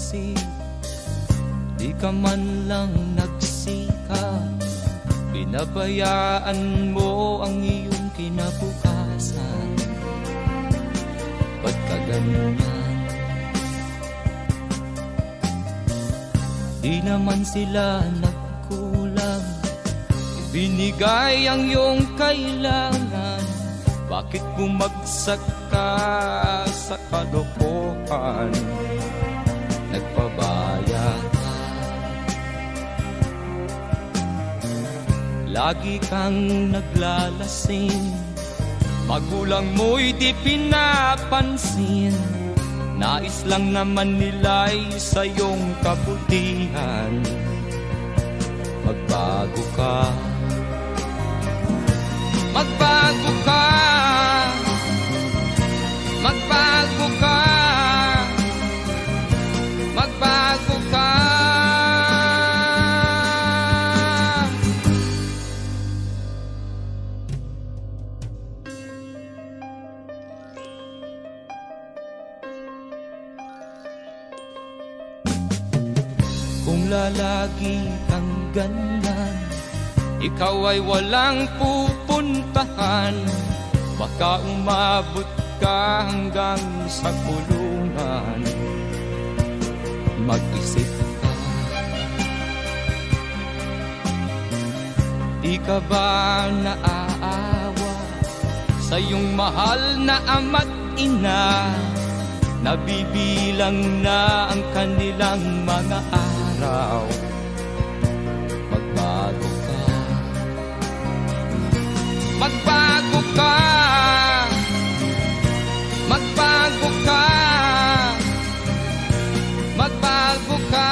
nagsiksik, di ka man lang nagsikap. Pinabayaan mo ang iyong kinabukasan. Ba't ka ganyan? Di naman sila nagkulang, ibinigay ang iyong kailangan. Bakit bumagsak ka sa kalokohan? Nagpabaya ka, lagi kang naglalasing. Magulang mo'y di pinapansin, nais lang naman nila'y sa iyong kabutihan. Magbago ka, magbago ka, magbago ka, magbago ka. Kung lalagi kang ganyan, ikaw ay walang pupuntahan. Baka umabot ka hanggang sa kulungan. Mag-isip ka, di ka ba naaawa sa iyong mahal na ama't ina? Nabibilang na ang kanilang mga araw. Magbago ka, magbago ka, magbago ka, magbago ka.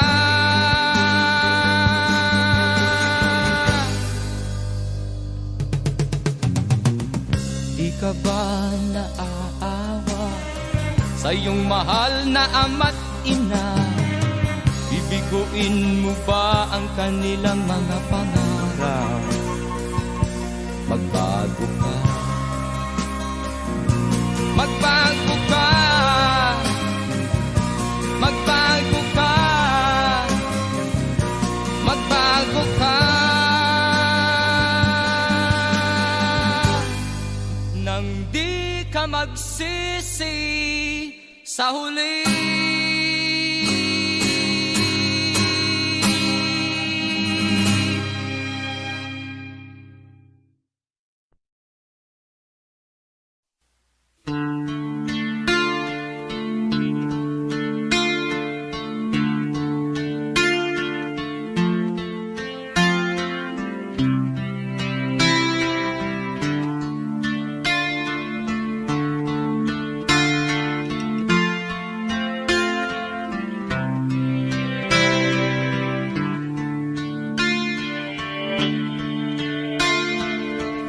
Di ka ba naaawa sa iyong mahal na ama't ina? Bibiguin mo ba ang kanilang mga pangarap? Magbago ka, magbago ka, magbago ka, magbago ka. Nang di ka magsisi sa huli.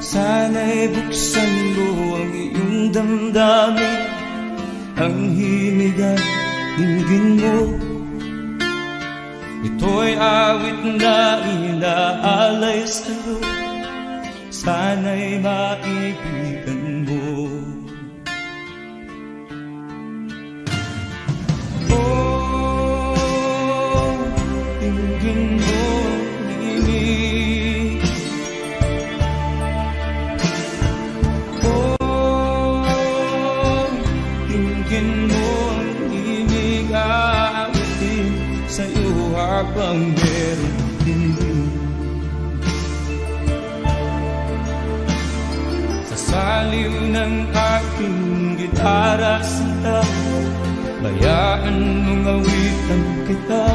Sana'y buksan mo ang iyong damdamin, ang himig at dinggin mo. Ito'y awit na inaalay sa'yo, sana'y maibigan mo. Oh, dinggin mo ang himig. Habang meron din sa saliw ng aking gitara sinta, bayaan mong awitan kita.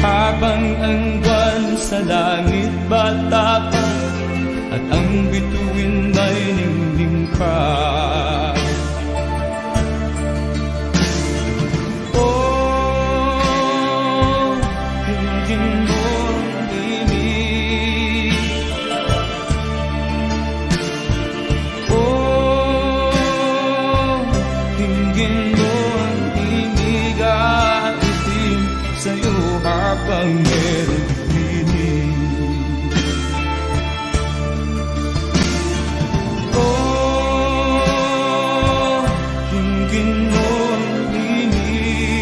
Habang ang buwan sa langit bata at ang bituin ay ningning pa. Habang meron dinig, oh, dinggin mo ang dinig.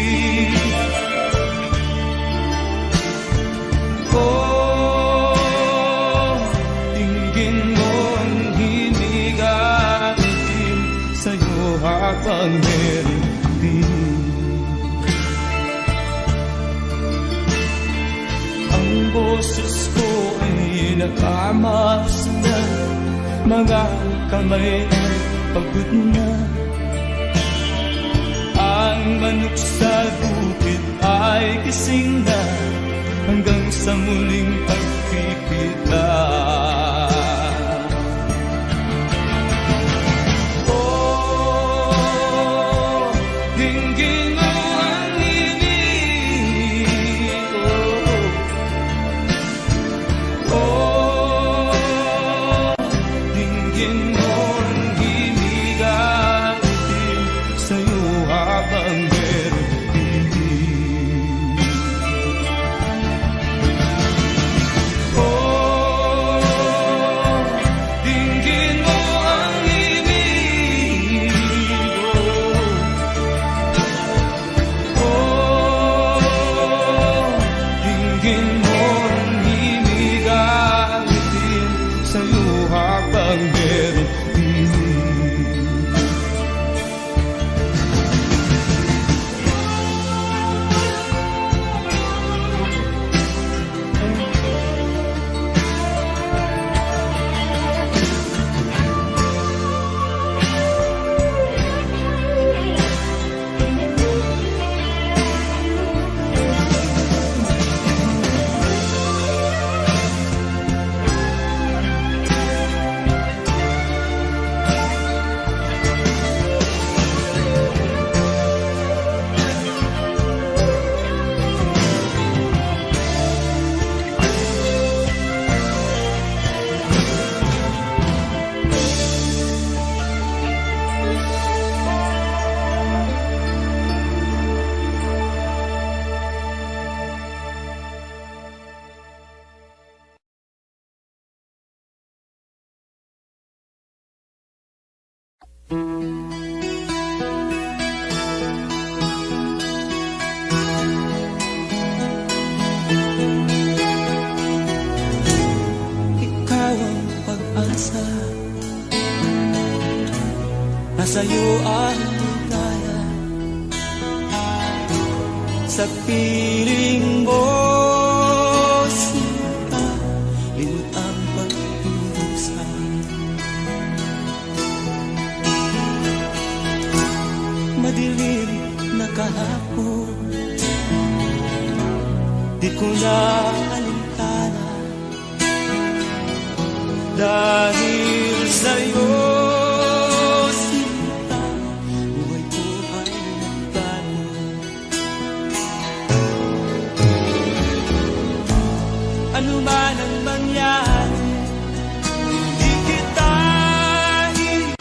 boses ko ay nakamasdan, mga kamay ay pagod na. Ang manok sa bukid ay gising na, hanggang sa muling pagpipita. Oh, dinggin mo ang himig ko. Oh, dinggin mo ang himig atin sa'yo habang meron himig. Oh, dinggin mo ang himig ko. Oh, dinggin mo ang himig atin sa'yo habang meron himig. Ikaw ang pag-asa, nasa'yo ang ligaya. Sa piling mo, sinta, limot ang pag-iusa. Madilim na kahapon, di ko na alintana. Dahil sa'yo, sinta, buhay ko ay nagbago. Ano man ang mangyari, di kita iiwan.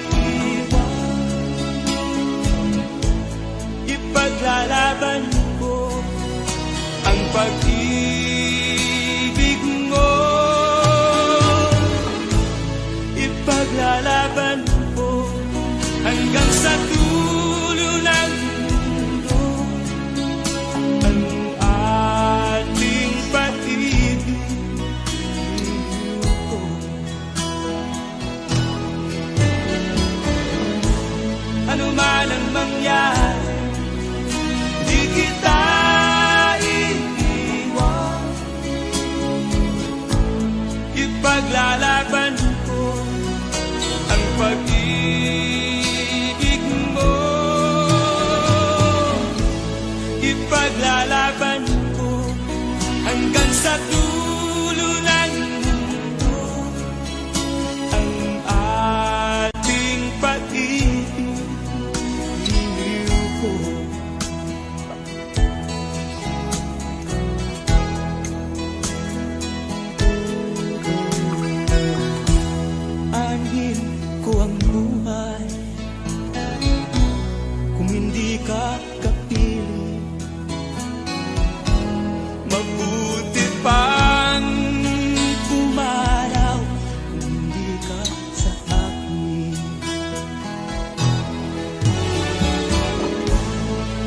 Ipaglalaban ko ang pag-ibig mo. Ipaglalaban ko hanggang sa dulo ng mundo ang ating pag-ibig ko. Ano man ang mangyari, di kita iiwan. Ipaglalaban ko ang pag-ibig mo. Ipaglalaban ko hanggang sa dulo ng mundo ang ating pag-ibig ko. Anhin ko ang buhay kung hindi ka kapiling. Mabuti pang pumaraw kung hindi ka sa akin.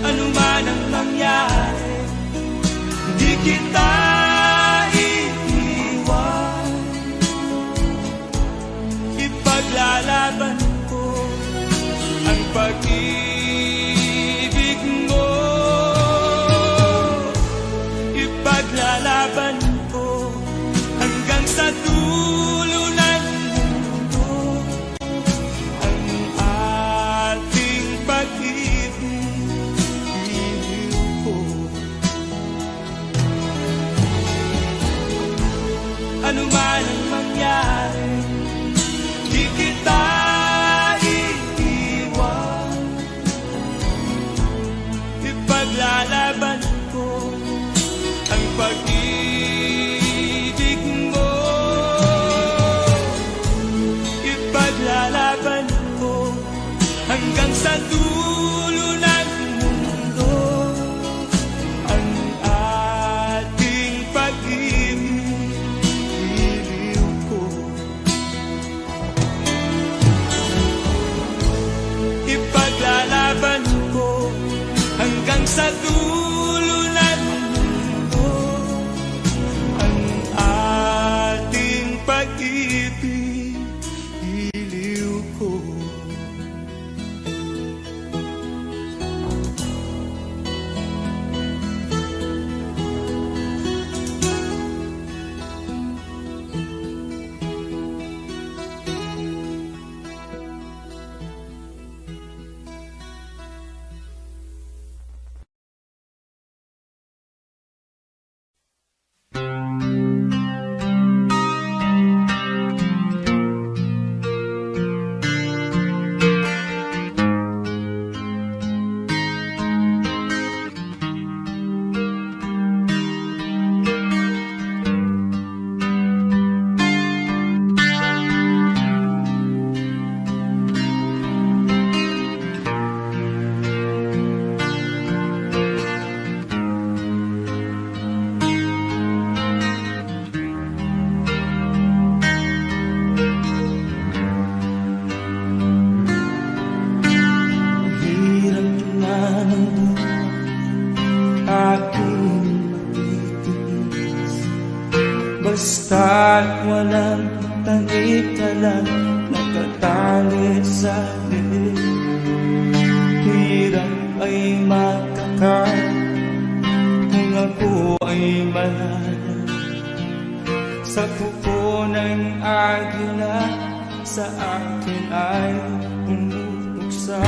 Ano man ang mangyari, hindi kita iiwan. Ipaglalaban ko ang pag-ibig mo. Ipaglalaban ko sa dulo ng mundo ang ating pag-ibig, iliw ko. Ano man ang mangyari, di kita iiwan. Ipaglalaban ko ang pag-ibig mo. Ipaglalaban ko hanggang sa dulo ng mundo ang ating pag-ibig, iliw ko. Ipaglalaban ko hanggang sa dulo ng mundo ang ating pag-ibig, iliw ko. Hirap na ng aking matitiis, basta't walang tanik-talang nakatali sa liit. Hirap ay makakain kung ako ay malala sa kuko ng agila, sa akin ay umuksa.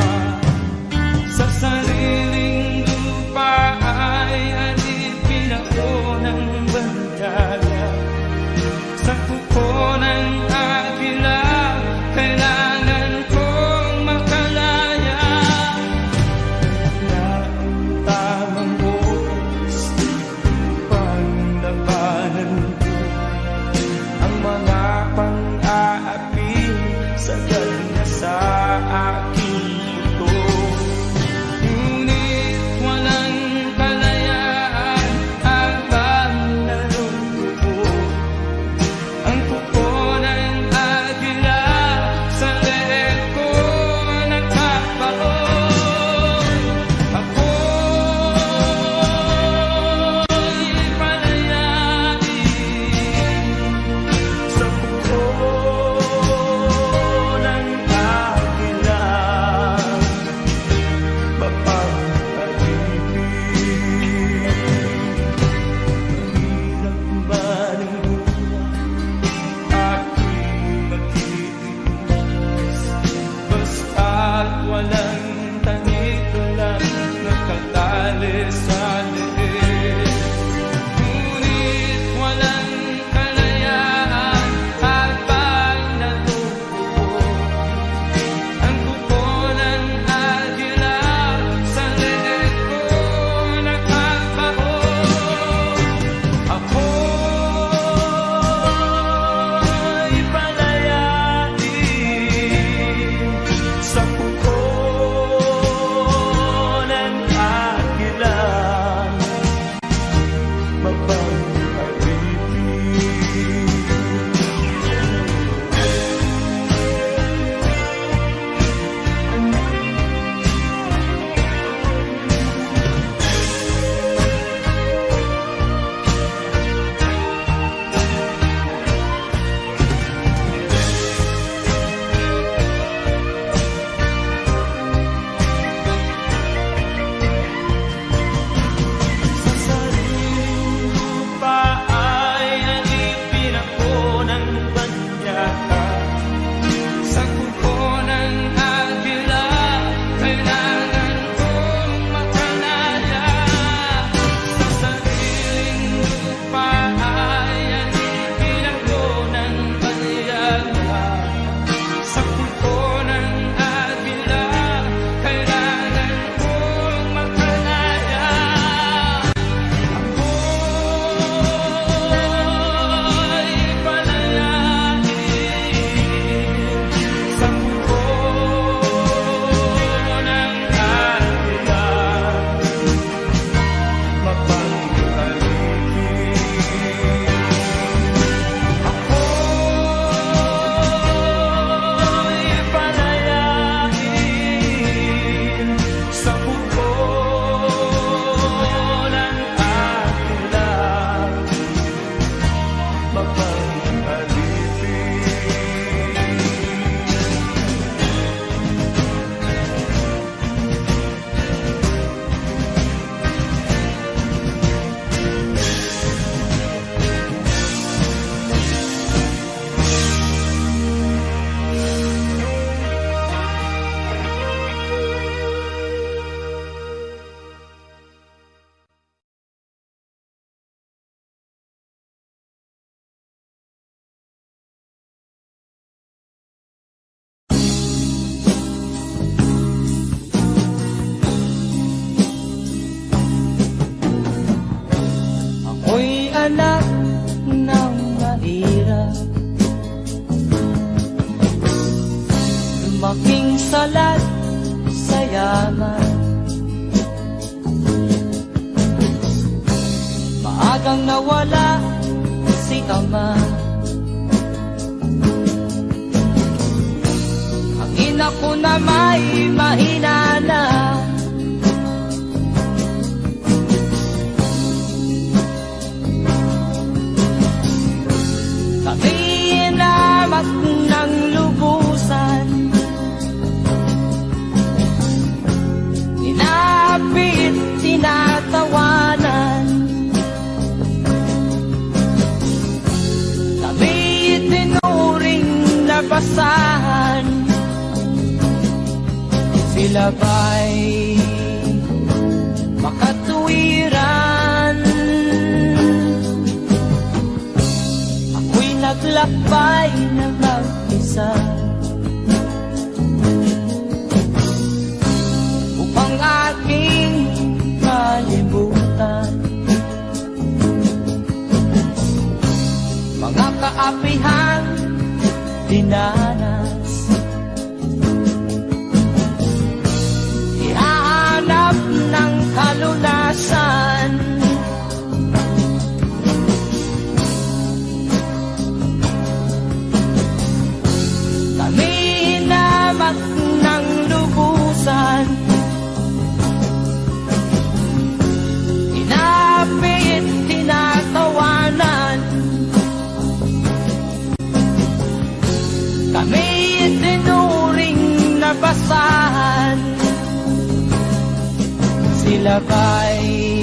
Sa sariling lupa ay alipin ako ng bandala, sa kuko ng agila kailangan kong makalaya. Na ang tamang oras upang labanan ko ang mga pang-aapi sagal na sa aking ito. anak ng mahirap, lumaking salat sa yaman. Maagang nawala si ama, ang ina ko na may mahina na. Kami inamak ng lubusan, inapit, tinatawanan. Kami itinuring na basahan, sila ba'y makatuwiran? Ako'y naglakbay na mag-isa upang aking malimutan mga kaapihang dinanas. Ihahanap ng kalunasan, kami hinamak ng lubusan, inapit, tinatawanan. Kami itinuring na basahan, sila ba'y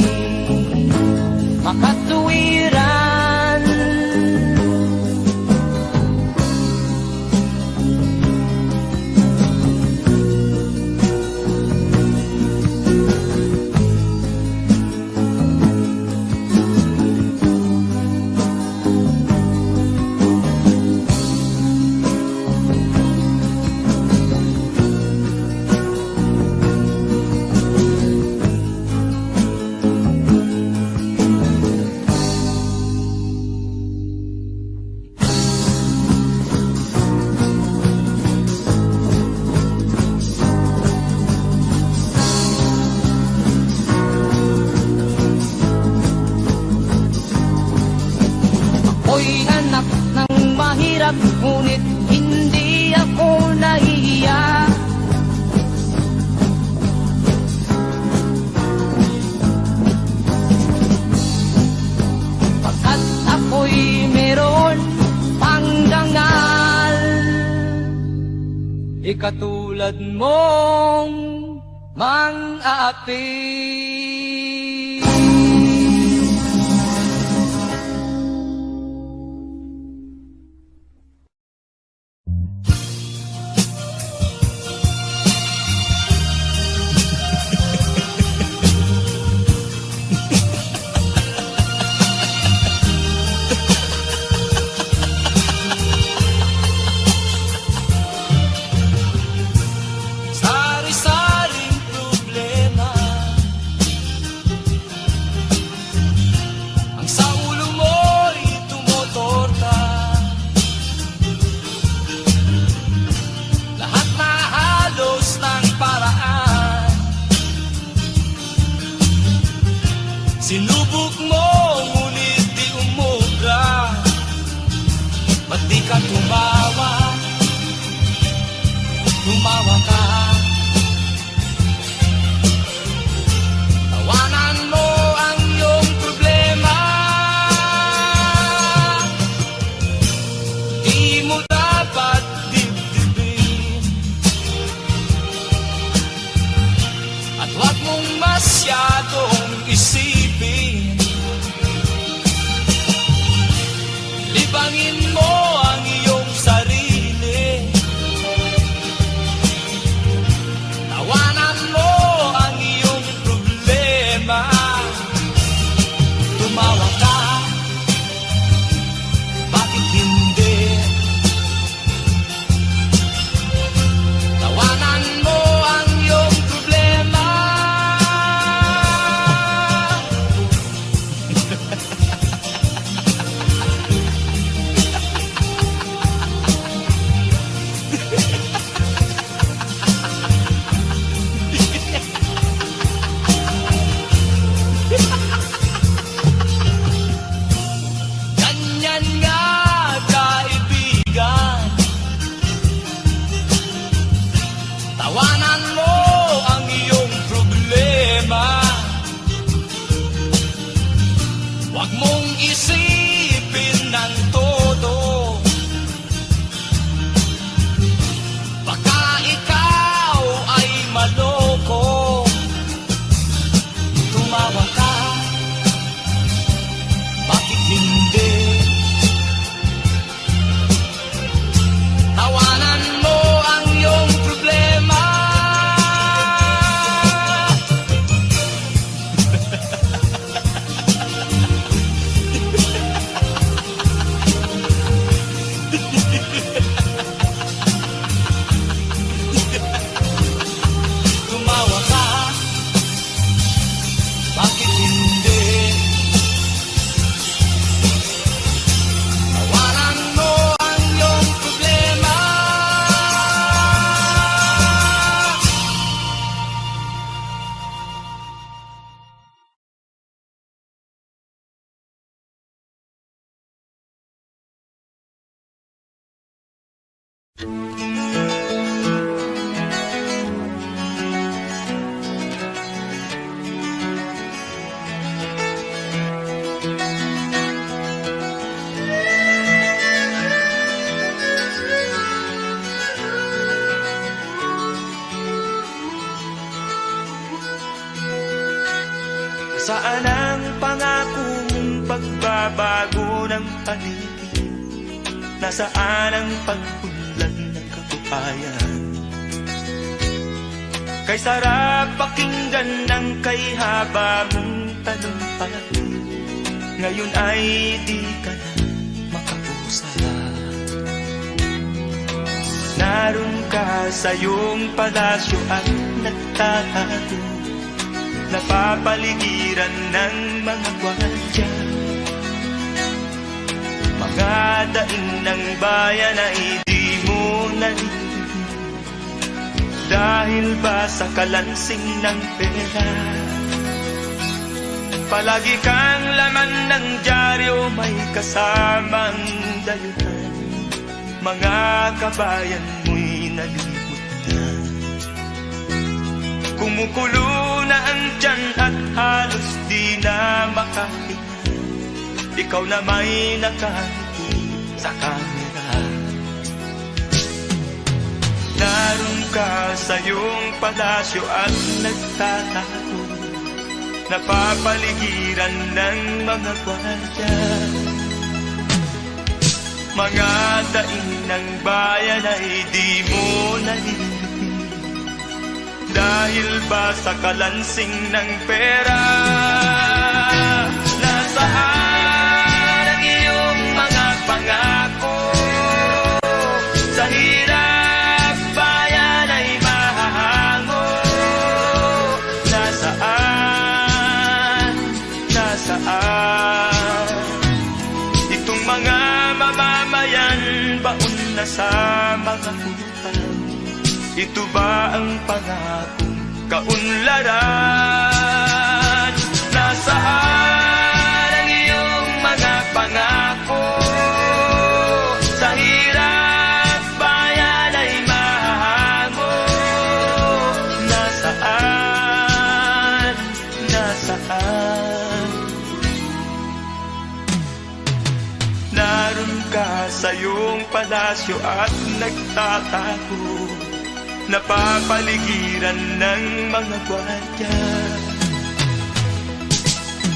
makatuwiran? Ako'y anak ng mahirap, ngunit hindi ako nahihiya. Pagkat ako'y meron pang dangal, ikatulad mong mang-aapi. Sari-saring problema ang sa ulo mo'y tumutorta. Lahat na halos ng paraan, sinubok mo ngunit di umubra. Ba't di ka tumawa? Tumawa ka, tawanan mo ang iyong problema. Di mo dapat dibdibin, at huwag mong masyadong isipin. Libangin mo ang iyong isipin ng todo. Baka ikaw ay maloko. Tumawa ka, bakit hindi? Tawanan mo ang iyong problema. Tumawa ka, bakit hindi? Tawanan mo ang iyong problema. Saan ang pangako mong pagbabago ng paligid? Nasaan ang pagpunlan ng kabuhayan? Kay sarap pakinggan ng kay haba mong talumpati, ngayon ay di ka na makausap. Naroon ka sa iyong palasyo at nagtatago, napapaligiran ng mga gwardiya. Mga daing ng bayan ay di mo narinig, dahil ba sa kalansing ng pera? Palagi kang laman ng dyaryo, may kasamang dayuhan. Mga kabayan mo'y nalimot na. Kumukulo na ang tiyan at halos di na makahinga. Ikaw na may nakangiti sa kamera. Naroon ka sa iyong palasyo at nagtatago, napapaligiran ng mga gwardiya. Mga daing ng bayan ay di mo narinig, dahil ba sa kalansing ng pera? Nasaan ang iyong mga pangako? Sa hirap bayan ay mahahango. Nasaan? Nasaan? Itong mga mamamayan, baon na sa mga utang. Ito ba ang pangakong kaunlaran? Nasaan ang iyong mga pangako? Sa hirap bayan ay mahahango. Nasaan? Nasaan? Naroon ka sa iyong palasyo at nagtatago, napapaligiran ng mga gwardiya.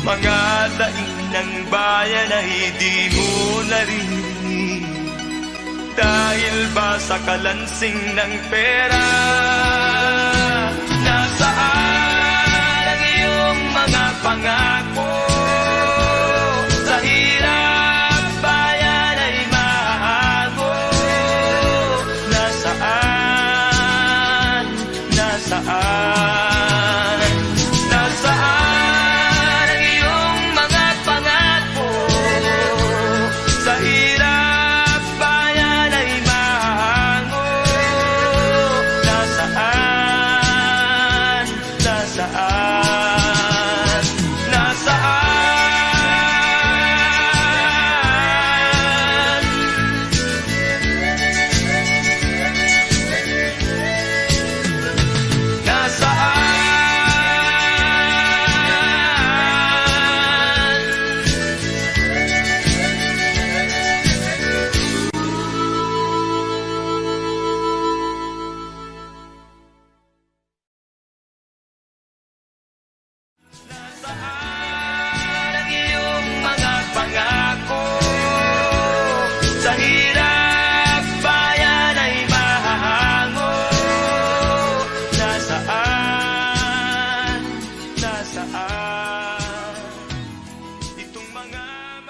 Mga daing ng bayan ay di mo narinig, dahil ba sa kalansing ng pera? Nasaan ang iyong mga pangako? Sa hirap bayan ay mahahango. Nasaan? Nasaan? Nasaan ang iyong mga pangako? Sa hirap bayan ay mahahango. Nasaan? Nasaan? Nasaan?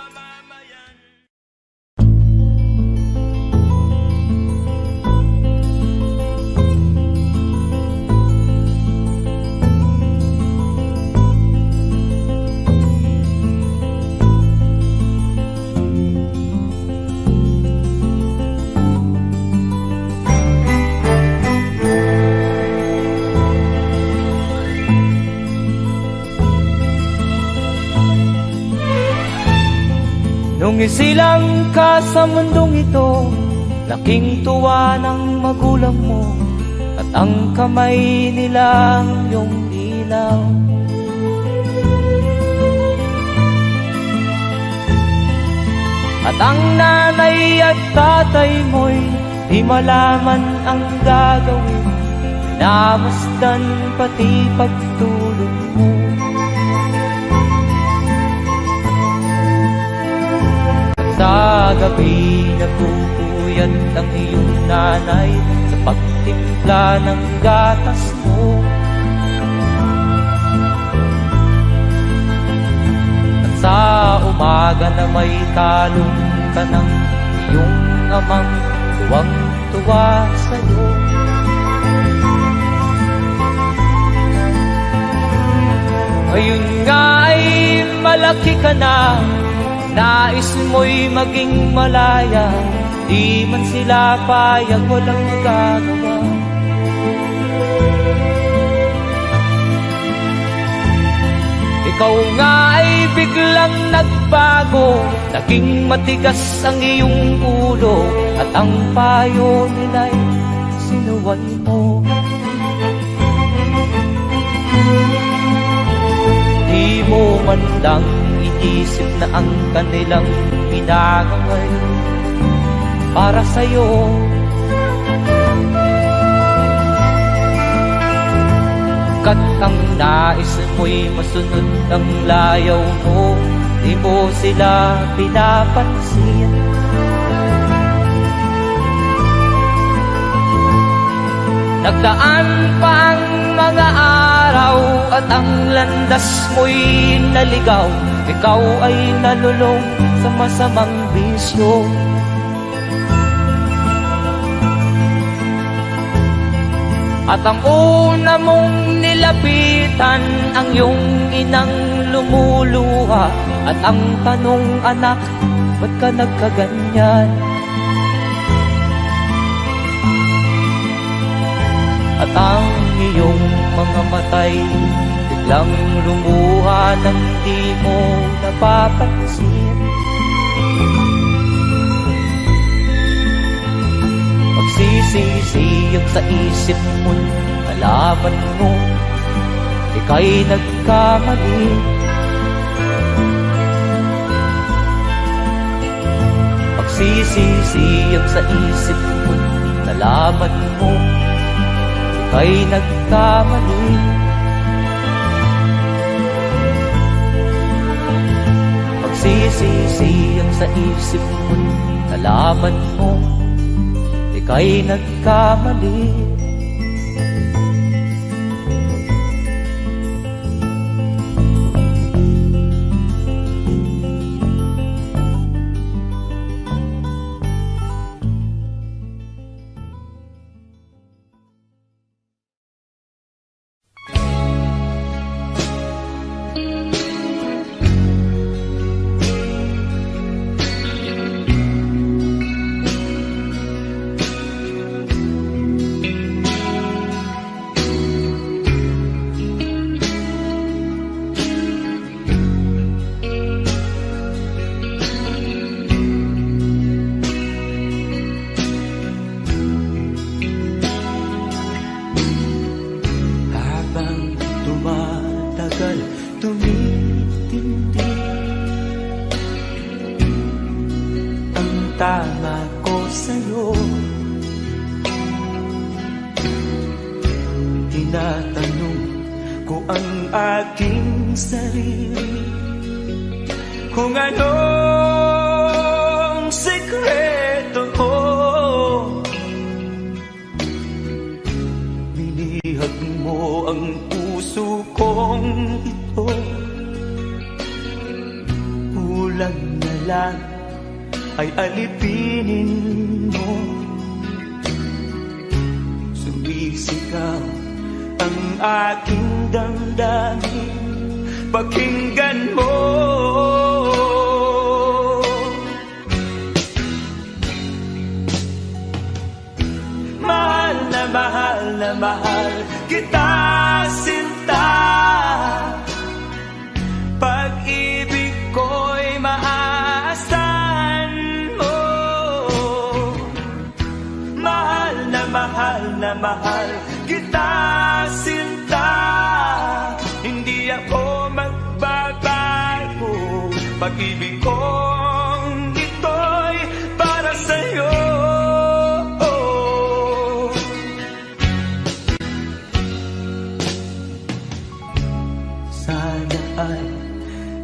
mamamayan. Nung isilang ka sa mundong ito, laking tuwa ng magulang mo, at ang kamay nila ang iyong ilaw. At ang nanay at tatay mo'y di malaman ang gagawin, minamasdan pati pagtulog mo. Sa gabi nagpupuyat ang iyong nanay sa pagtimpla ng gatas mo. At sa umaga na may talong ka ng iyong amang tuwang-tuwa sa'yo. Ngayon nga ay malaki ka na, nais mo'y maging malaya, di man sila payag, walang magagawa. Ikaw nga ay biglang nagbago, naging matigas ang iyong ulo, at ang payo nila'y sinuway mo. Di mo man lang inisip na ang kanilang pinagaway para sa'yo. Kat ang nais mo'y masunod ang layaw mo, di mo sila pinapansin. Nagdaan pa ang mga araw at ang landas mo'y naligaw, ikaw ay nalulong sa masamang bisyo. At ang una mong nilapitan ang iyong inang lumuluha, at ang tanong, anak, ba't ka nagkaganyan? At ang iyong mga matay biglang lumuha nang di mo napapansin. Magsisisiyag sa isip mo, nalaman mo ika'y nagkamali. Magsisisiyag sa isip mo, nalaman mo ika'y nagkamali. Magsisisiyag sa isip mo, nalaman mo ika'y nagkamali. Tama ko sa'yo, tinatanong ko ang aking sarili kung anong sekreto ko. Binihag mo ang puso kong ito, kulang na lang ay alipinin mo. Sumisigaw ang aking damdamin, pakinggan mo. Mahal na mahal na mahal kita, sinta. Pag-ibig ko'y maaasahan mo. Mahal na mahal kita, sinta. Hindi ako magbabago. Pag-ibig kong ito'y para sa'yo. Sana ay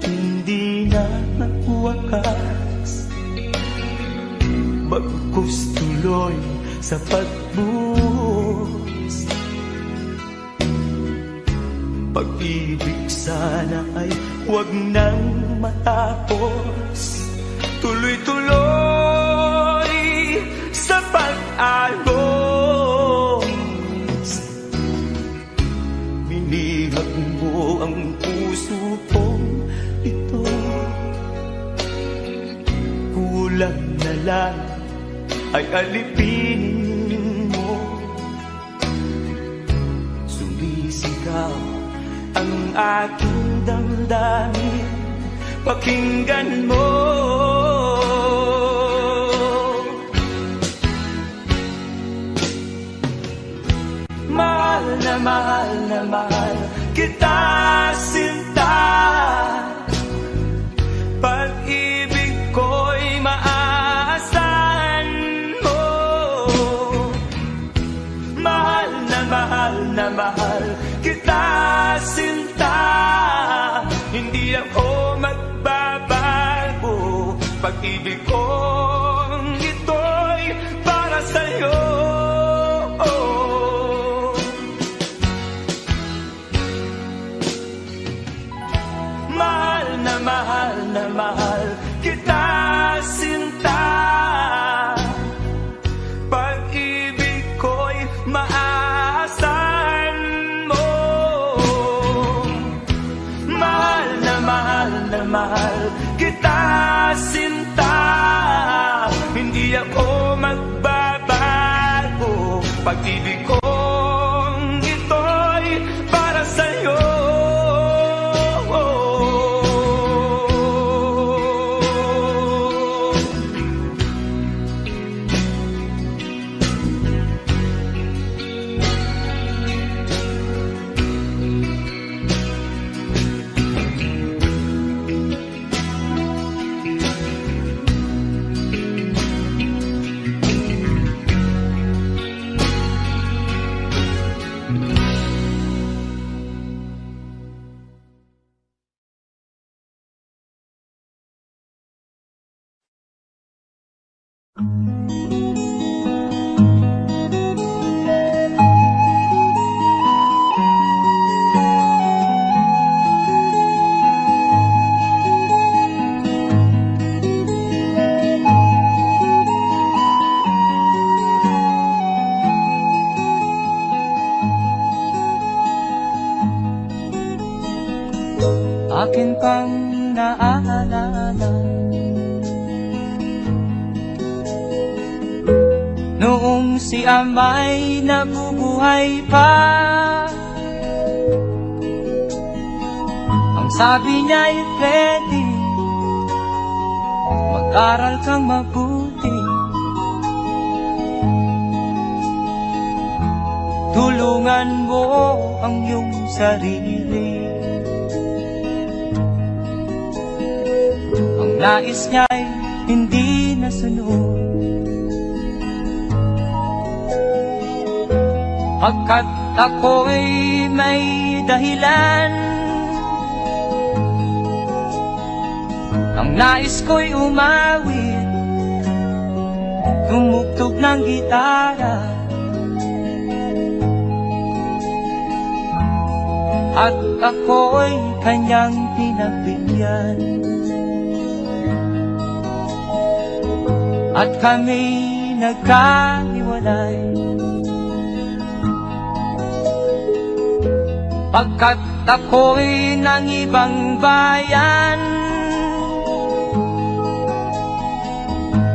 hindi na magwakas, bagkus tuloy sa pagbuhos. Pag-ibig sana ay huwag nang matapos, tuloy-tuloy sa pag-agos. Minihag mo ang puso kong ito, kulang na lang ay alipinin mo. Sumisigaw ang aking damdamin, pakinggan mo. Mahal na mahal kita, sinta. Pag-ibig ko'y maaasahan mo. Mahal na mahal kita, sinta. Hindi ako magbabago. Pag-ibig kong ito'y para sa'yo. Mahal na mahal kita, sinta. Pag-ibig ko'y maaasahan mo. Mahal na mahal kita, sinta. Hindi ako magbabago. Pag-ibig kong ito'y para sa'yo. Akin pang naaalala noong si Amay nabubuhay pa. Ang sabi niya'y Freddy, mag-aral kang mabuti, tulungan mo ang iyong sarili. Ang nais niya'y hindi nasunod, pagkat ako'y may dahilan. Ang nais ko'y umawit, tumugtog ng gitara, at ako'y kanyang pinagbigyan. at kami nagkahiwalay. Pagkat ako'y ng ibang bayan,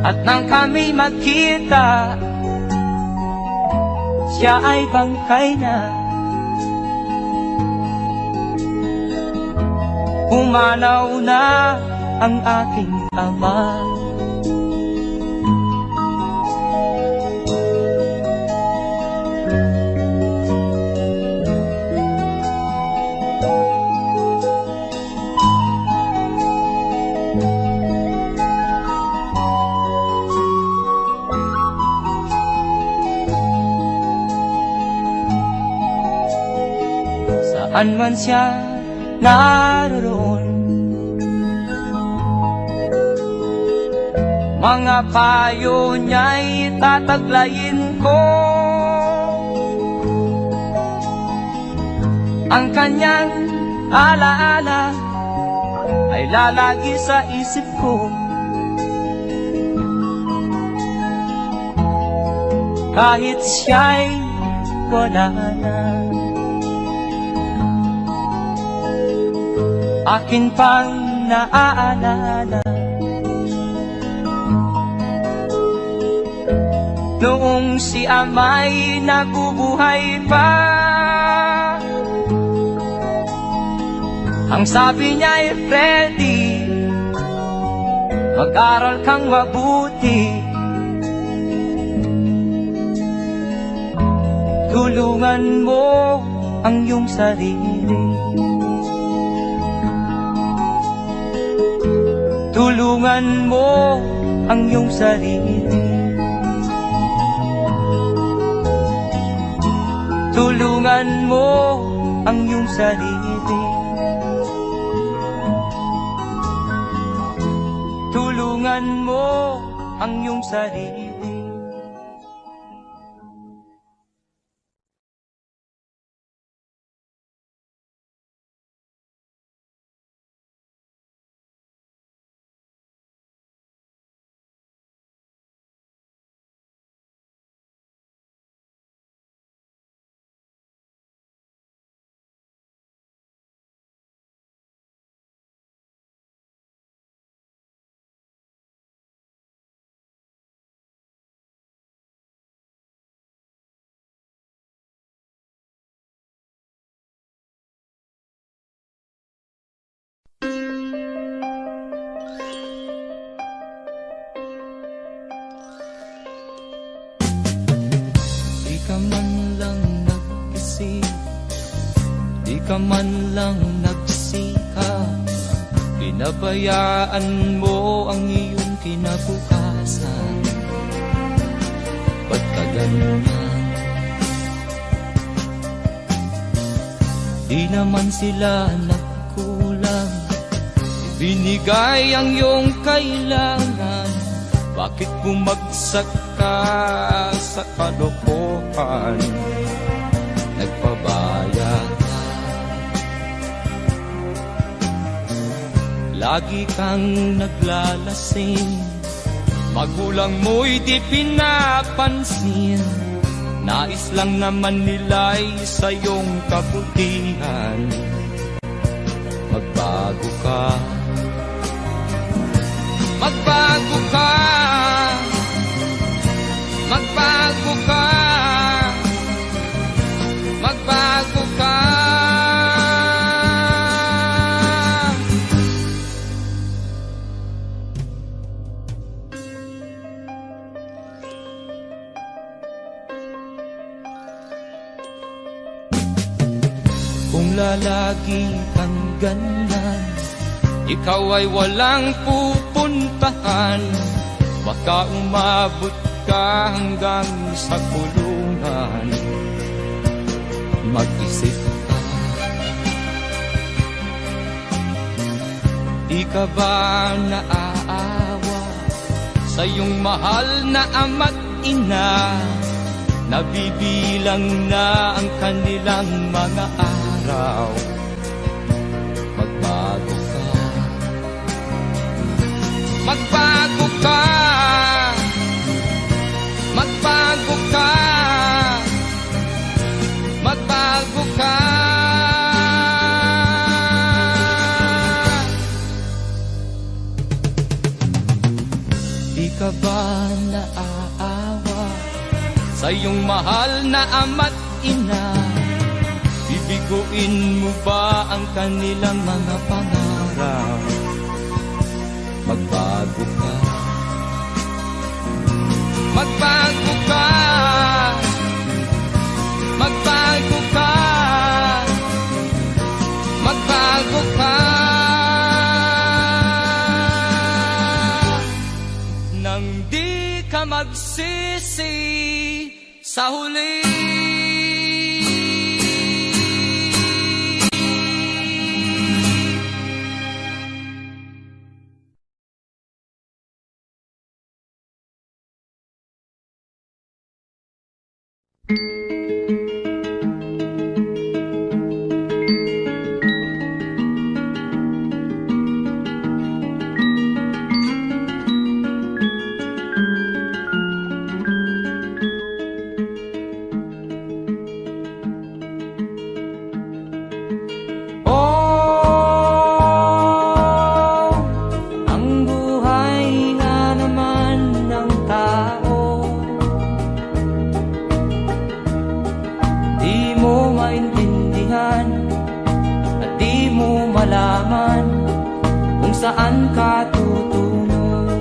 at nang kami magkita, siya ay bangkay na. Pumanaw na ang aking ama. Saan man siya naroon, mga payo niya'y tataglayin ko. Ang kanyang alaala ay lalagi sa isip ko. Kahit siya'y wala na, akin pang naaalala noong si ama'y nabubuhay pa. Ang sabi niya, Freddy, mag-aral kang mabuti, tulungan mo ang iyong sarili, tulungan mo ang iyong sarili, tulungan mo ang iyong sarili, tulungan mo ang iyong sarili. Di ka man lang nagsikap, pinabayaan mo ang iyong kinabukasan. Ba't ka ganyan? Di naman sila nagkulang, ibinigay ang iyong kailangan. Bakit bumagsak ka sa kalokohan? Nagpabaya ka, lagi kang naglalasing, magulang mo'y di pinapansin. Nais lang naman nila'y sa iyong kabutihan. Magbago ka, magbago ka, magbago ka, magbago ka. Kung lalagi kang ganyan, ikaw ay walang pupuntahan. Baka umabot ka hanggang sa kulungan. Mag-isip ka, di ka ba naaawa sa iyong mahal na ama't ina? Nabibilang na ang kanilang mga araw. Magbago ka, magbago ka, Di ka ba naaawa sa iyong mahal na ama't ina? Bibiguin mo ba ang kanilang mga pangarap? Magbago ka, magbago ka, magbago ka, magbago ka. Nang di ka magsisi sa huli. Saan ka tutungo?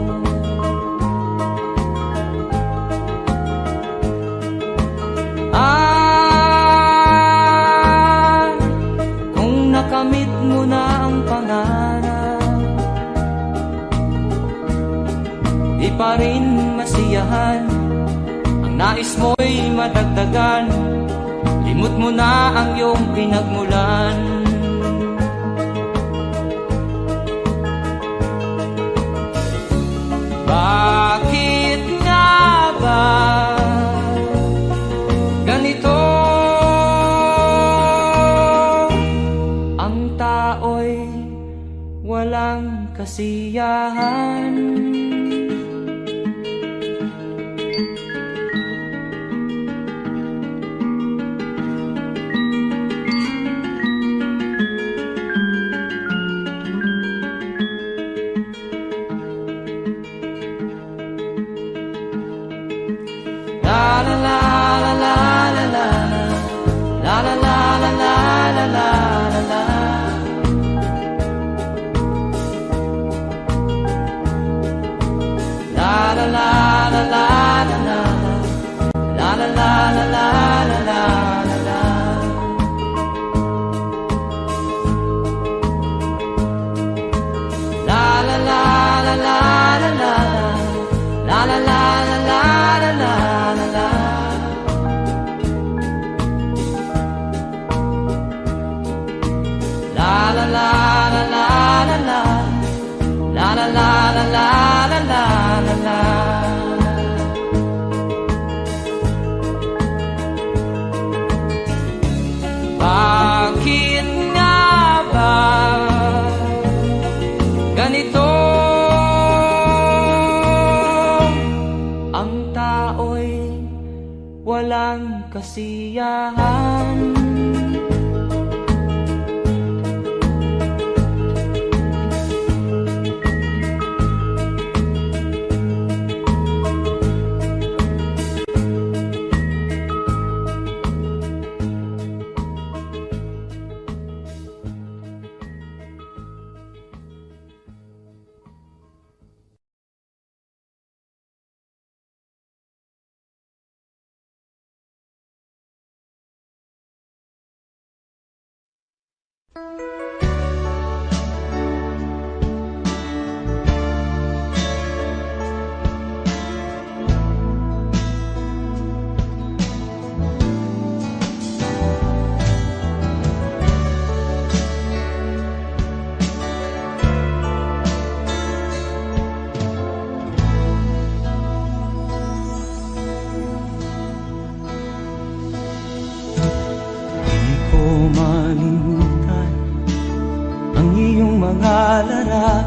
Kung nakamit mo na ang pangarap, di pa rin masiyahan. Ang nais mo'y madagdagan, limot mo na ang iyong pinagmulan. Bakit nga ba ganito? Ang tao'y walang kasiyahan. Bakit nga ba ganito? Ang tao'y walang kasiyahan. Malimutan ang iyong mga larap,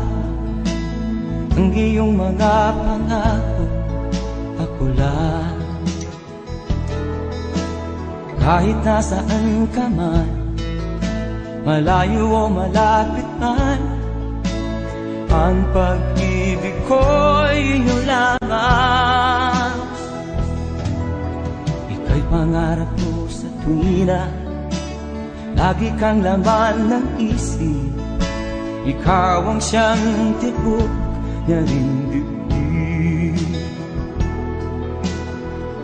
ang iyong mga pangako, ako lang. Kahit nasaan ka man, malayo o malapit man, ang pag-ibig ko'y inyo lang. pangarap mo sa tuwina, lagi kang laman ng isip. Ikaw ang siyang tibok niya rin dibdib.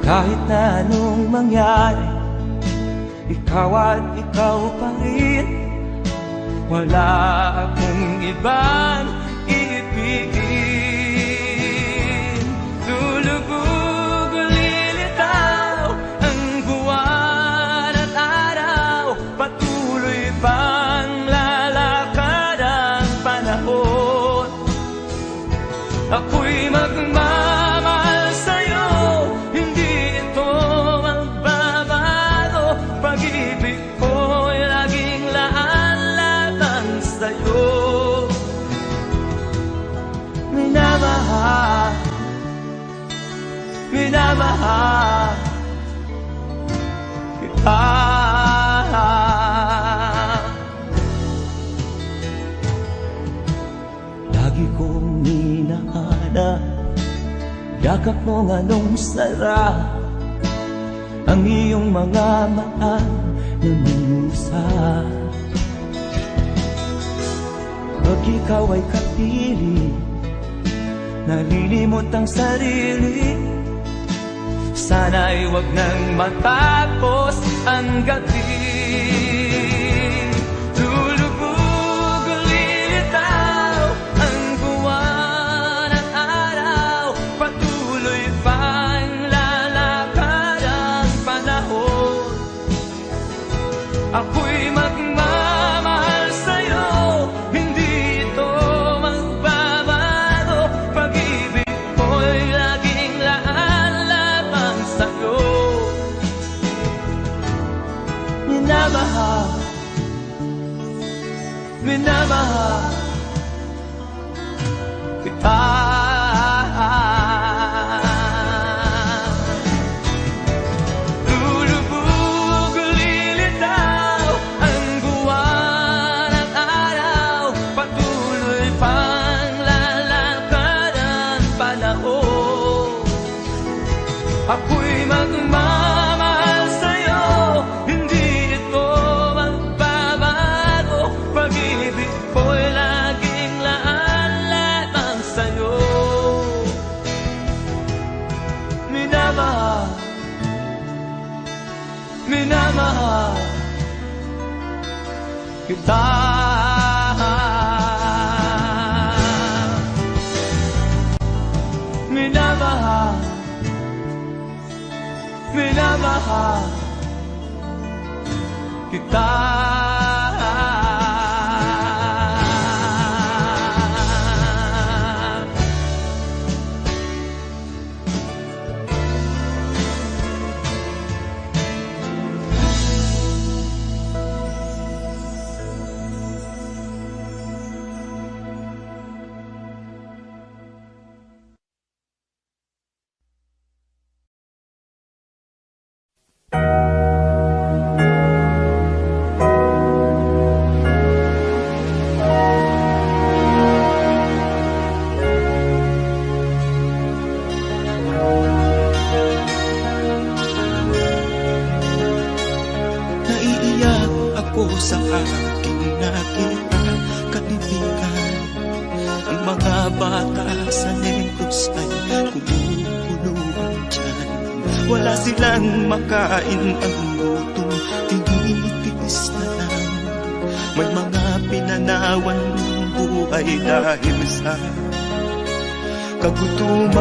Kahit na anong mangyari, ikaw at ikaw pa rin. Wala akong ibang iibigin. Lulubog o lilitaw ang buwan at araw, patuloy pang lalakad ang panahon. Ako'y magmamahal sa'yo, hindi ito magbabago. Pag-ibig ko'y laging laan-laan sa'yo. Minamahal, minamahal kita. Lagi kong minahana, yakap mo nga nung sarap ang iyong mga mata na minusa. Pag ikaw ay kapiling, nalilimot ang sarili. Sana'y wag nang matapos ang gabi. Lulubog o lilitaw ang buwan at araw, patuloy pang lalakad ang panahon. Ako'y magmamahal sa'yo, hindi ito magbabago. Pag-ibig ko'y laging laan-lamang sa'yo. Minamahal, minamahal kita. Lulubog o lilitaw ang buwan at araw, patuloy pang lalakad ang panahon. Ako'y magmamahal sa'yo, hindi ito magbabago. Pag-ibig ko'y laging laan-lamang sa'yo. Minamahal, minamahal kita. Minamahal, minamahal kita. Naiiyak ako sa aking nakita, kaibigan. Ang mga bata sa negros ay kumukuluan dyan. Wala silang makain, ang gutom tinitiis na lang. May mga pinanawan ng buhay dahil sa kagutuman.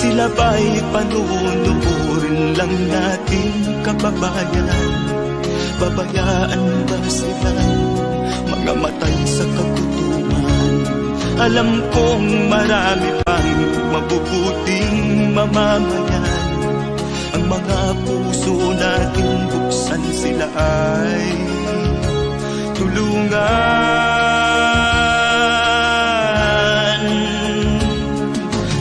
Sila ba'y panunurin lang natin, kababayan? Babayaan ba silang mga matay sa kagutuman? Alam kong marami pang mabubuting mamamayan. Ang mga puso natin buksan, sila ay tulungan.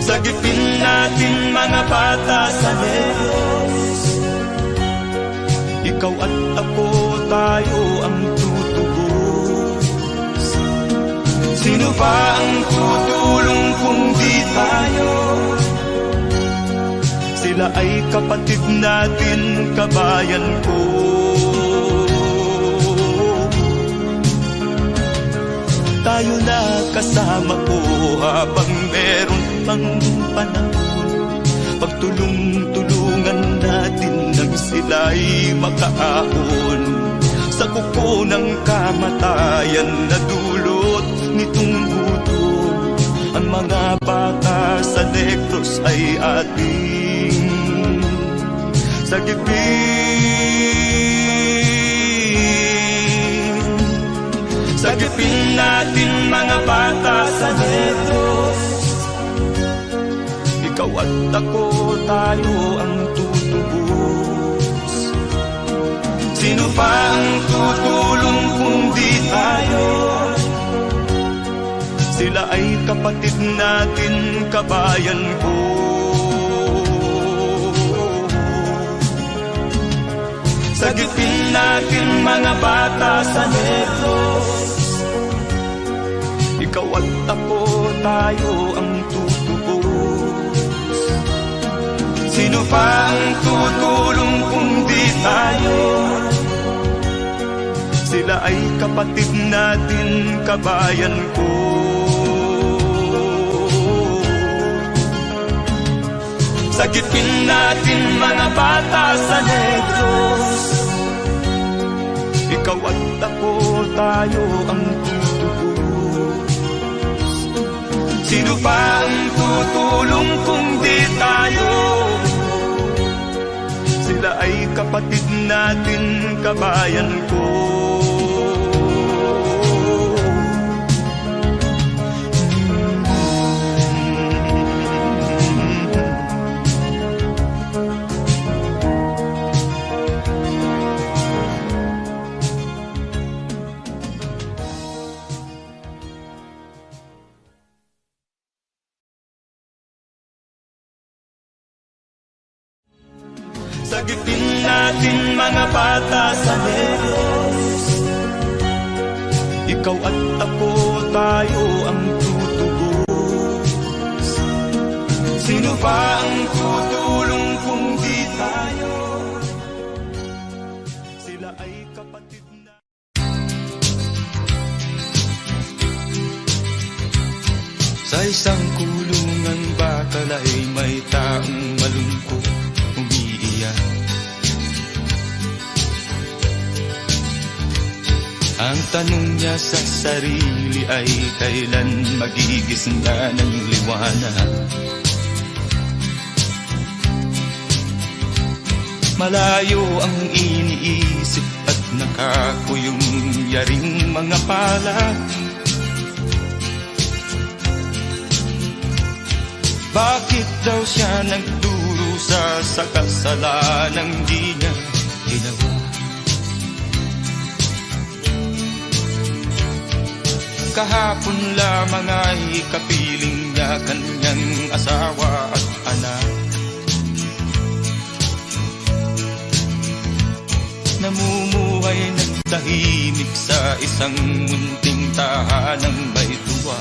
Sagipin natin mga bata sa negros. Ikaw at ako, tayo ang tutubos. Sino ba ang tutulong kung di tayo? Sila ay kapatid natin, kabayan ko. Tayo na kasama ko habang meron pang panahon. Pagtulong-tulungan natin nang sila'y makaahon sa kuko ng kamatayan na dulot nitong gutom. Ang mga bata sa Negros ay ating sagipin. Sagipin natin mga bata sa Negros. Ikaw at ako, tayo ang tutubos. Sino pa ang tutulong kung di tayo? Sila ay kapatid natin, kabayan ko. Sagipin natin mga bata sa Negros. Ikaw at ako, tayo ang tutubos. Sino pa ang tutulong kung di tayo? Sila ay kapatid natin, kabayan ko. Sagipin natin mga bata sa Negros. Ikaw at ako, tayo ang tutubos. Sino pa ang tutulong kung di tayo? Sila ay kapatid natin, kabayan ko. Sagipin natin mga bata sa Negros. Ikaw at ako, tayo ang tutubos. Sino pa ang tutulong kung di tayo? Sila ay kapatid na. Sa isang kulungan bakal ay may taong malungkot. Ang tanong niya sa sarili ay kailan magigisna ng liwanag. Malayo ang iniisip at nakakuyong yaring mga palad. Bakit daw siya nagdurusa sa kasalanang di niya ginawa? Kahapon lamang ay kapiling niya kanyang asawa at anak. Namumuhay ng tahimik sa isang munting tahanang may tuwa.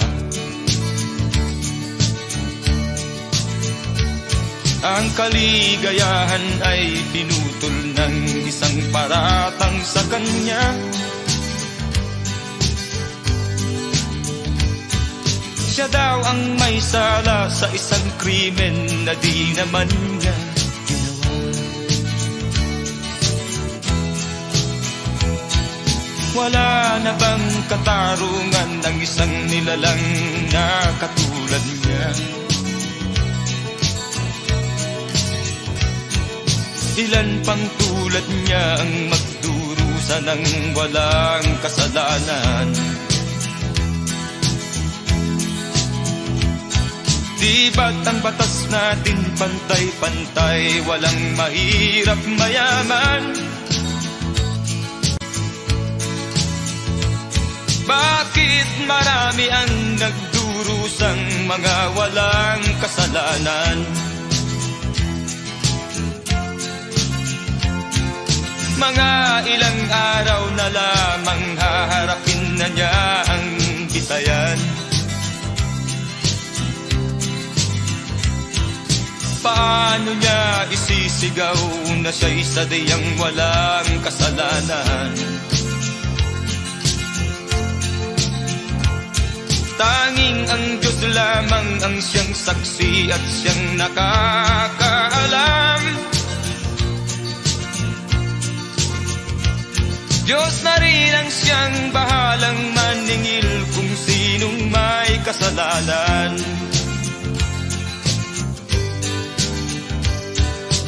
Ang kaligayahan ay pinutol ng isang paratang sa kanya. Siya daw ang may sala sa isang krimen na di naman niya ginawa. Wala na bang katarungan ng isang nilalang na katulad niya? Ilan pang tulad niya ang magdurusa ng walang kasalanan? Di ba't ang batas natin pantay-pantay, walang mahirap mayaman? Bakit marami ang nagdurusang mga walang kasalanan? Mga ilang araw na lamang haharapin na niya ang bitayan. Paano niya isisigaw na siya'y sadyang walang kasalanan? Tanging ang Diyos lamang ang siyang saksi at siyang nakakaalam. Diyos na rin ang siyang bahalang maningil kung sinong may kasalanan.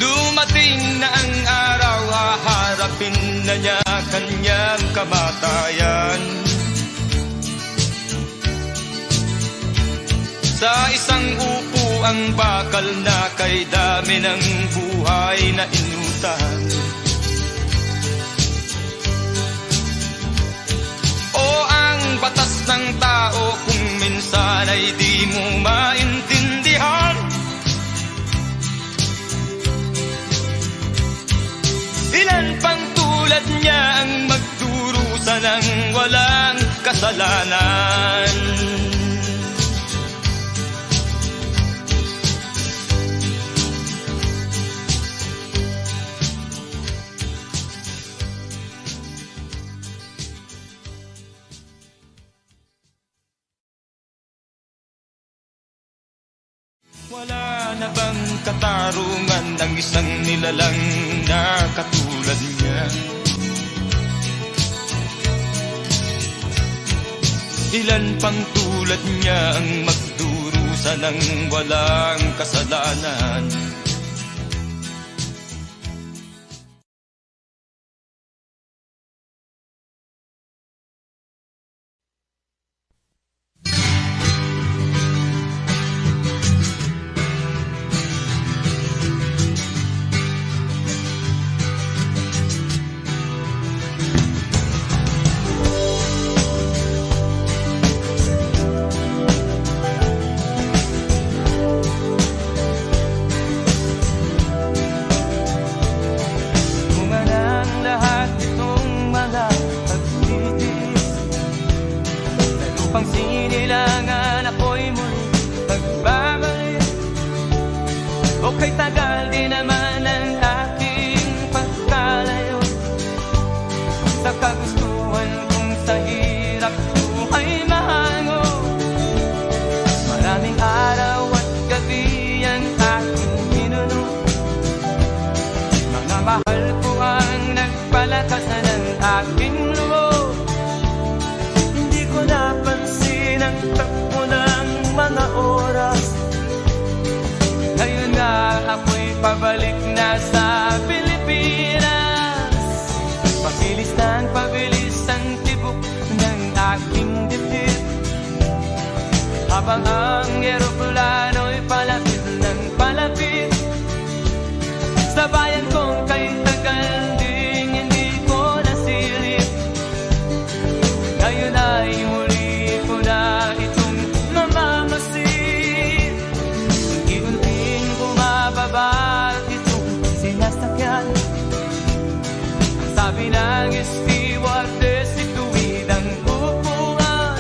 Dumating na ang araw, haharapin na niya kanyang kamatayan. Sa isang upo ang bakal na kay dami ng buhay na inutang. O ang batas ng tao kung minsan ay di mo maintindihan. Ilan pang tulad niya ang magdurusa ng walang kasalanan? Wala na bang katarungan ng isang nilalang na katulad niya? Ilan pang tulad niya ang magdurusa ng walang kasalanan? Upang sinilangan ako'y muli magbabalik. O kay tagal din naman ang aking pagkalayo sa kagustuhan kong sa hirap buhay mahango. Maraming araw at gabi ang aking pinuno. Mga mahal ko ang nagpalakasan ng aking loob. Hindi ko napansin ang takbo ng mga oras. Ngayon nga ako'y pabalik na sa Pilipinas. Pabilis ng pabilis ang tibok ng aking dibdib, habang ang eroplano'y palapit ng palapit sa bayan kong kay tagal ding hindi ko nasilip. Ngayon ay muli ko na itong mamamasid. Unti-unting bumababa itong sinasakyan. Sabi ng stewardess, ituwid ang upuan.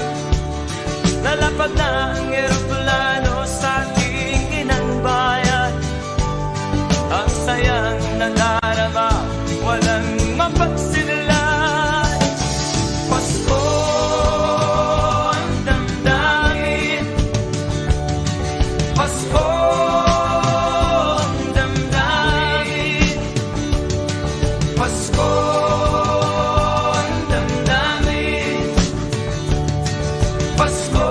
Lalapag na ang eroplano sa aking inang bayan. Ang sayang nadarama, walang mapagsinlan. Pasko ang damdamin, Pasko ang damdamin, Pasko ang damdamin, Pasko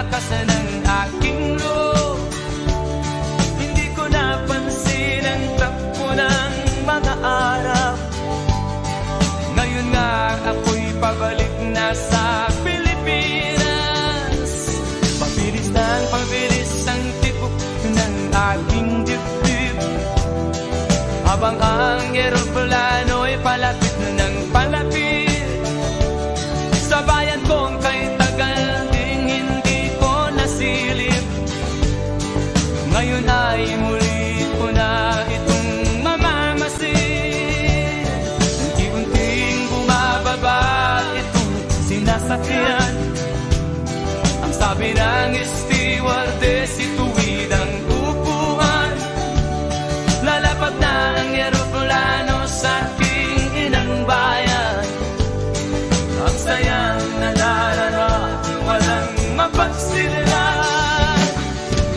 lakas ng aking loob. Hindi ko napansin ang takbo ng mga araw. Ngayon nga ako'y pabalik na sa Pilipinas. Pabilis ang tibok ng aking dibdib, habang ang eroplano'y palapit ng palapit sa bayan kong kay tagal ding hindi ko nasilip. Ngayon ay muli ko na itong mamamasid. Unti-unting bumababa itong sinasakyan. Ang sabi ng stewardess, ituwid ang upuan. Lalapag na ang eroplano sa aking inang bayan. Ang sayang nadarama, walang mapagsilan.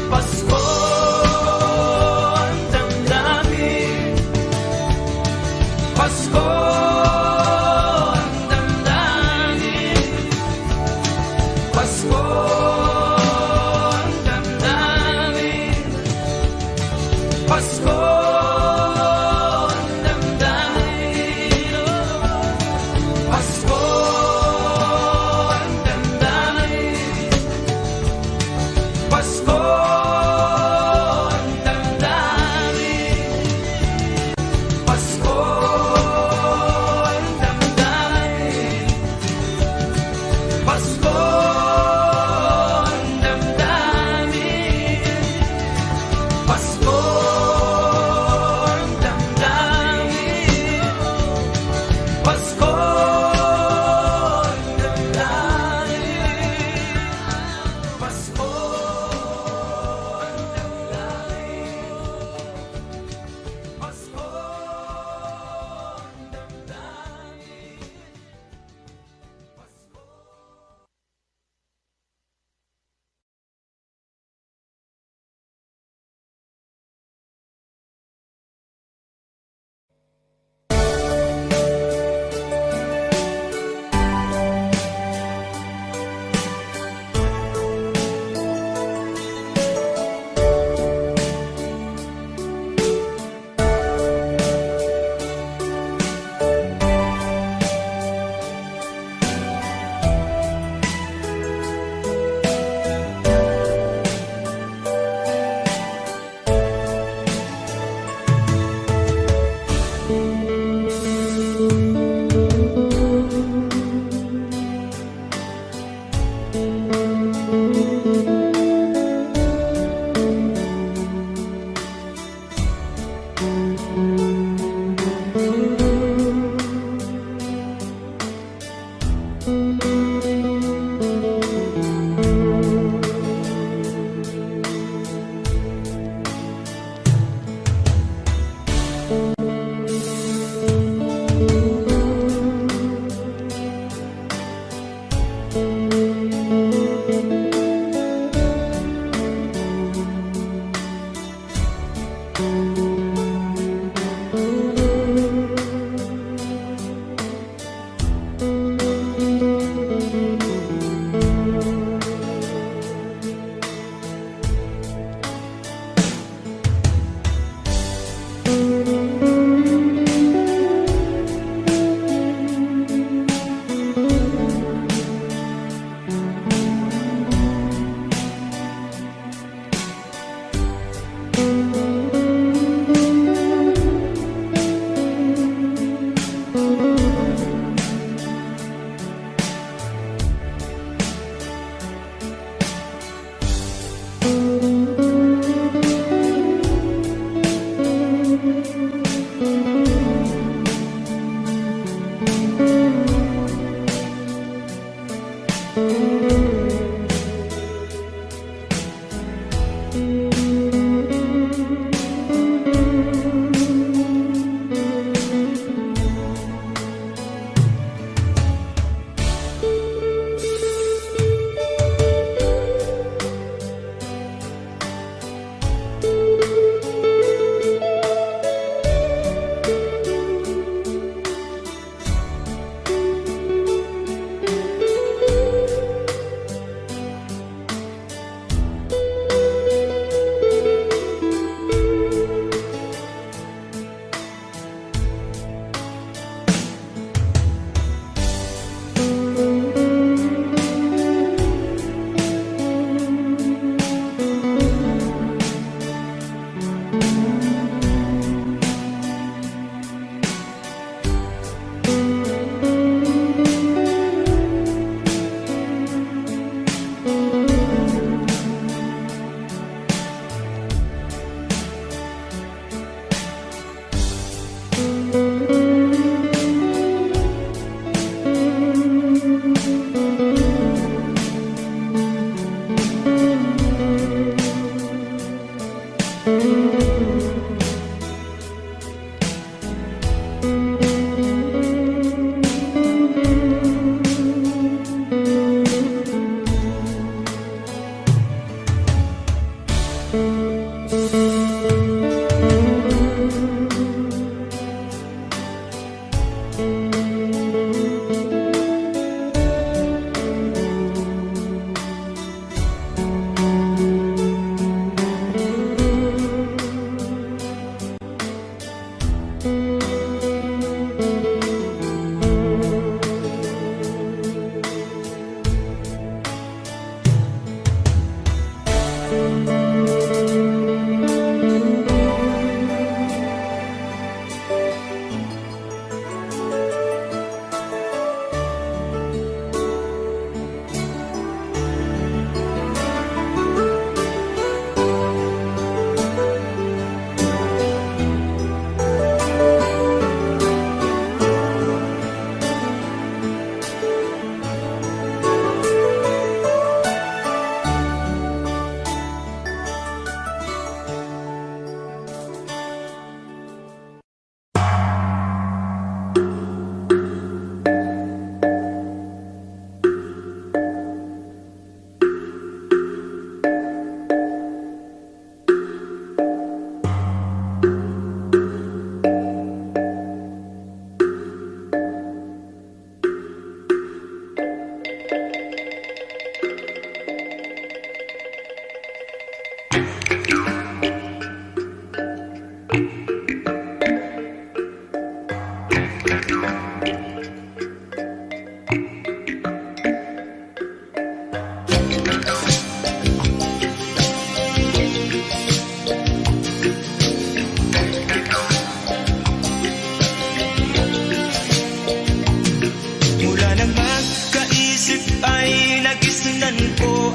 Pasko ang damdamin, Pasko ang damdamin, Pasko ang damdamin, Pasko ang damdamin, Pasko ang damdamin, Pasko ang damdamin, Pasko ang damdamin, Pasko ang damdamin, Pasko ang damdamin, Pasko ang damdamin, Pasko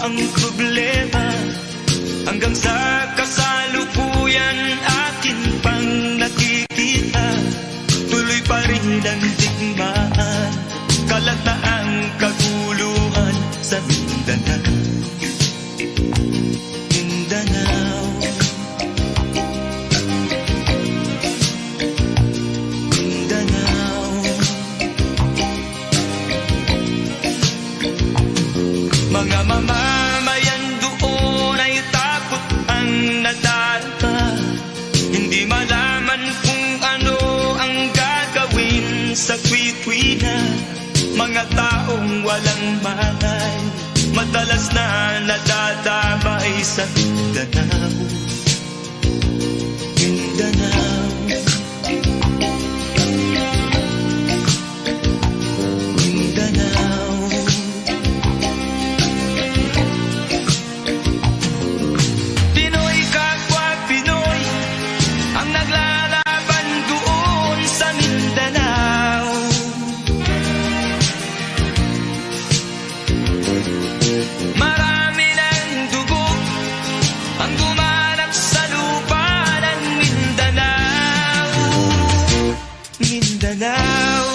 ang problema hanggang sa kasalukuyan akin pang nakikita. Tuloy pa rin ang digmaan, kalat na ang kaguluhan sa Mindanao. Mindanao, Mindanao. Mga mamamayan doon ay takot ang nadalpa, hindi malaman kung ano ang gagawin sa tuwi-tuwi na. Mga taong walang malay, madalas na nadadamay sa Mindanao. Mindanao, Mindanao. Pinoy kapwa Pinoy ang naglalaban doon sa Mindanao. Marami ng dugo ang gumanap sa lupa ng Mindanao. Mindanao,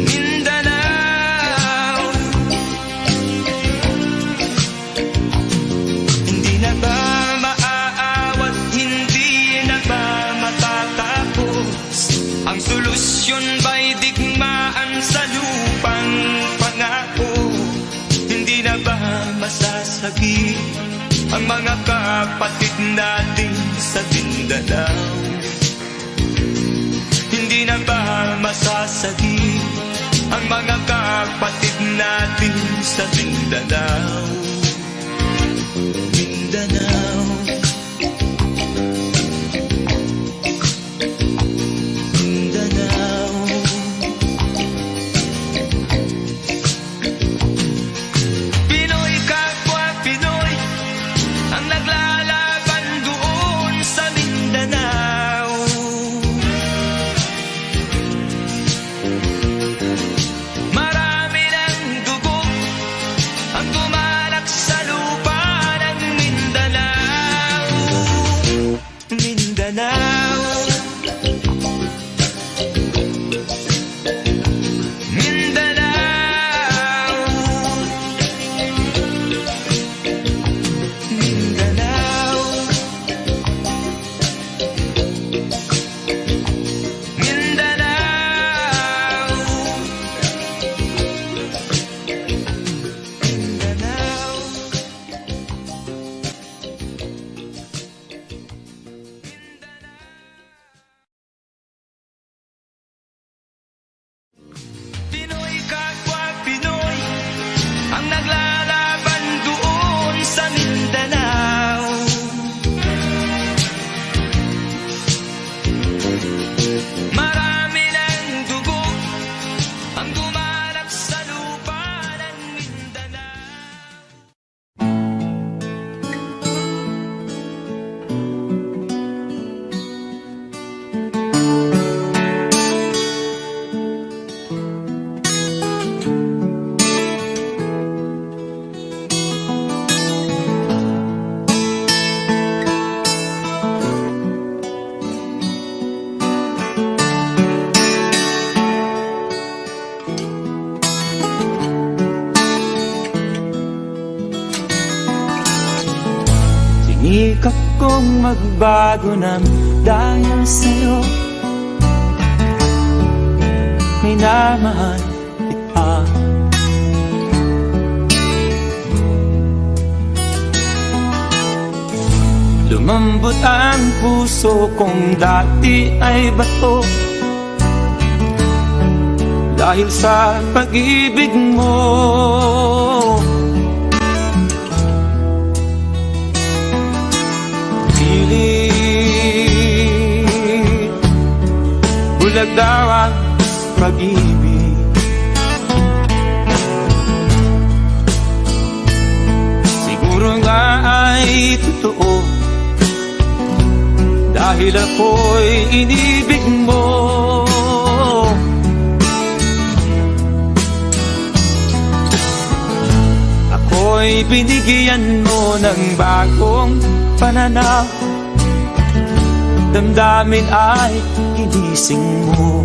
Mindanao. Hindi na ba maaawat, hindi na ba matatapos? Ang solusyon ba'y digmaan sa lupang pangako? Hindi na ba masasagi ang mga kapatid natin sa Mindanao? Hindi na ba masasagi ang mga kapatid natin sa Mindanao? Mindanao, Mindanao. Pinoy kapwa Pinoy ang naglalaban doon sa Mindanao. Marami ng Sikap kong magbago ng dahil sa'yo. Minamahal kita. Lumambot ang puso kong dati ay bato dahil sa pag-ibig mo. Pilit bulag daw ang pag-ibig. Siguro nga ay totoo dahil ako'y inibig mo. Ako'y binigyan mo ng bagong pananaw. Damdamin ay ginising mo.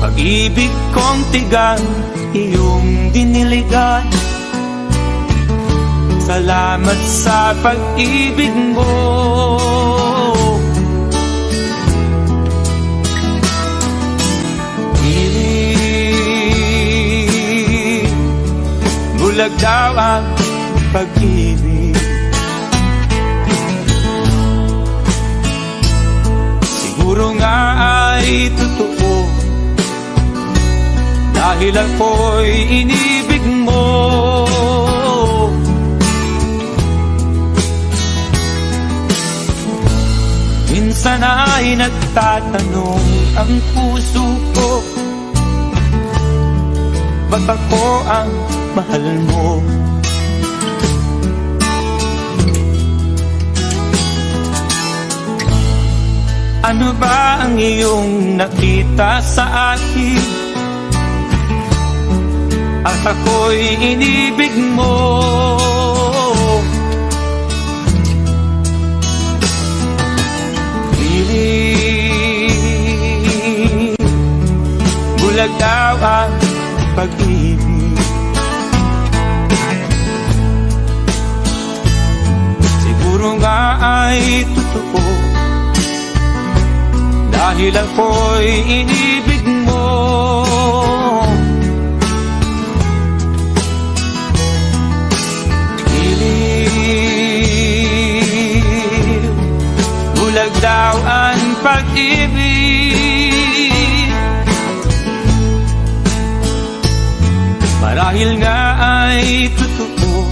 Pag-ibig kong tigang iyong diniligan. Salamat sa pag-ibig mo. Pilit bulag daw ang pag-ibig. Siguro nga ay totoo dahil ako'y inibig mo. Minsan ay nagtatanong ang puso ko, ba't ako ang mahal mo? Ano ba ang iyong nakita sa akin? At ako'y inibig mo. Pilit bulag daw ang pag-ibig. Siguro nga ay totoo dahil ako'y inibig mo. Pilit bulag daw ang pag-ibig. Marahil nga ay totoo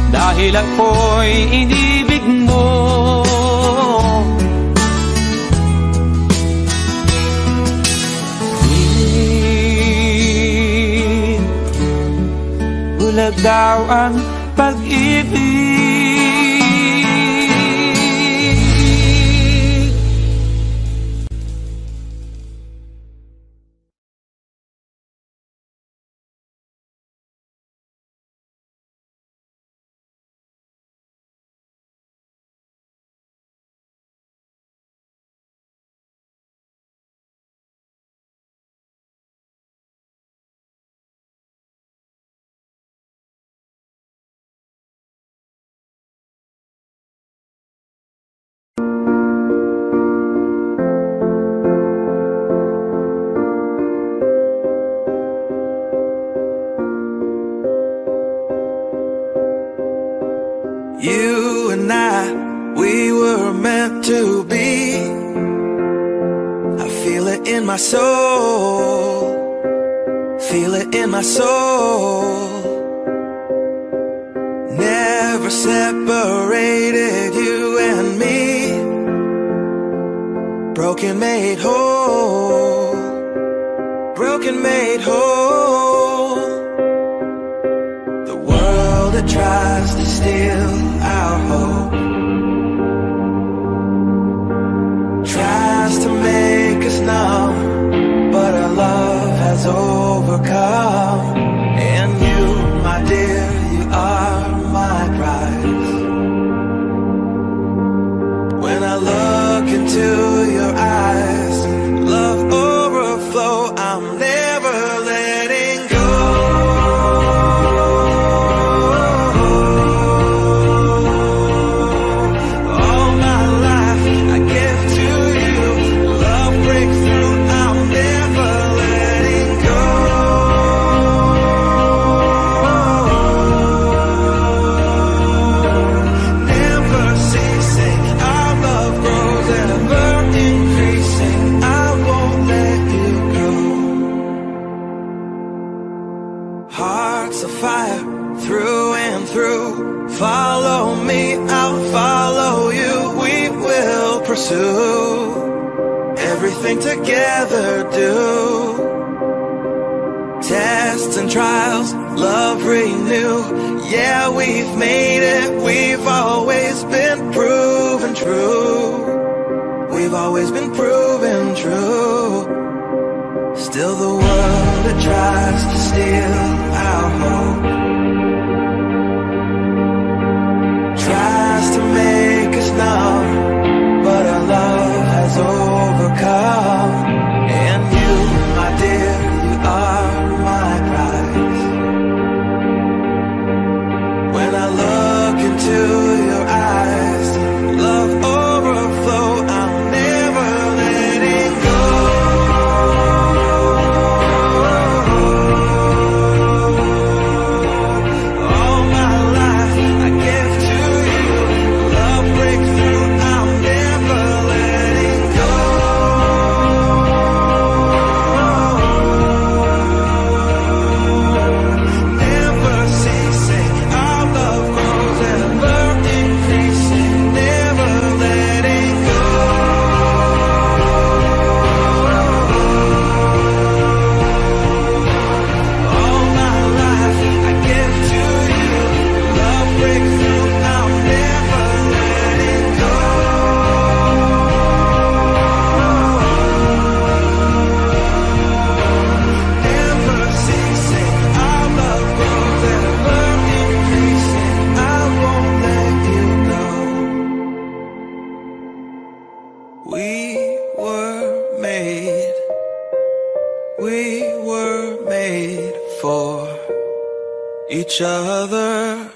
dahil ako'y inibig mo. Pilit bulag daw ang pag-ibig. You and I, we were meant to be. I feel it in my soul, feel it in my soul. Never separated, you and me. Broken made whole, broken made whole. The world that tries to steal our hope tries to make us numb, but our love has overcome. And you, my dear, you are my prize. When I look into your eyes, love overflow, I'm never letting thing together do. Tests and trials, love renew. Yeah, we've made it, we've always been proven true. We've always been proven true. Still the world, it tries to steal our hope, tries to make us numb, but our love has overcome. And you, my dear, you are my prize. When I look into your eyes, love overflow, I'm never letting go. All my life I give to you. Love breakthrough, I'm never letting go. Never ceasing, our love grows ever increasing. Never letting go. All my life I give to you. Love breakthrough, I'm never letting go. Never ceasing, our love grows ever increasing. I won't let you go. We were made for each other.